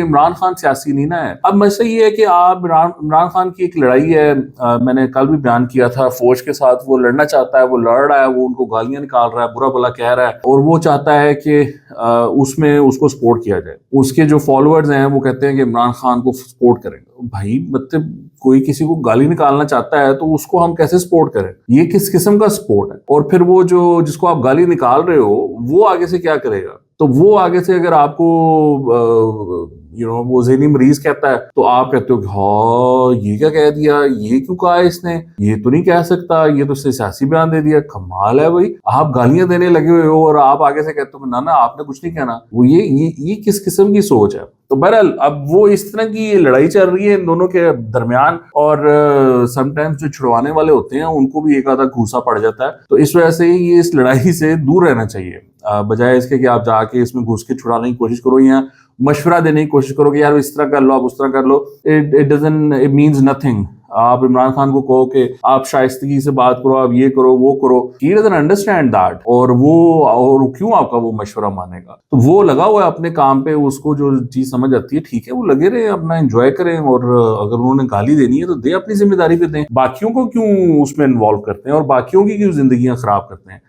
इमरान खान सियासी नहीं ना है। अब मसला ये है कि आप इमरान खान की एक लड़ाई है, मैंने कल भी बयान किया था, फौज के साथ वो लड़ना चाहता है, वो लड़ रहा है, वो उनको गालियां निकाल रहा है, बुरा भला कह रहा है, और वो चाहता है कि उसमें उसको सपोर्ट किया जाए। उसके जो फॉलोअर्स हैं वो कहते हैं कि इमरान खान को सपोर्ट करेंगे। भाई मतलब कोई किसी को गाली निकालना चाहता है तो उसको हम कैसे सपोर्ट करें? ये किस किस्म का सपोर्ट है? और फिर वो जो जिसको आप गाली निकाल रहे हो वो आगे से क्या करेगा? तो वो आगे से अगर आपको वो ज़हनी मरीज कहता है तो आप कहते हो कि हाँ ये क्या कह दिया, ये क्यों कहा इसने, ये तो नहीं कह सकता, ये तो उसने सियासी बयान दे दिया। कमाल है भाई, आप गालियां देने लगे हुए हो और आप आगे से कहते हो ना ना आपने कुछ नहीं कहना। वो ये किस किस्म की सोच है? तो बहरहाल अब वो इस तरह की लड़ाई चल रही है इन दोनों के दरमियान, और समटाइम्स जो छुड़वाने वाले होते हैं उनको भी एक आधा घूसा पड़ जाता है। तो इस वजह से ये इस लड़ाई से दूर रहना चाहिए, बजाय इसके कि आप जाके इसमें घुस के छुड़ाने की कोशिश करो या मशवरा देने की कोशिश करो कि यार इस तरह कर लो, आप उस तरह कर लो। It means nothing. आप इमरान खान को कहो कि आप शाइस्तगी से बात करो, आप ये करो वो करो, ही डजंट अंडरस्टैंड दैट, और क्यों आपका वो मशवरा मानेगा? तो वो लगा हुआ है अपने काम पे, उसको जो चीज समझ आती है ठीक है वो लगे रहे, अपना एंजॉय करें, और अगर उन्होंने गाली देनी है तो दे, अपनी जिम्मेदारी पे दें। बाकियों को क्यों उसमें इन्वॉल्व करते हैं और बाकियों की क्यों जिंदगियां खराब करते हैं?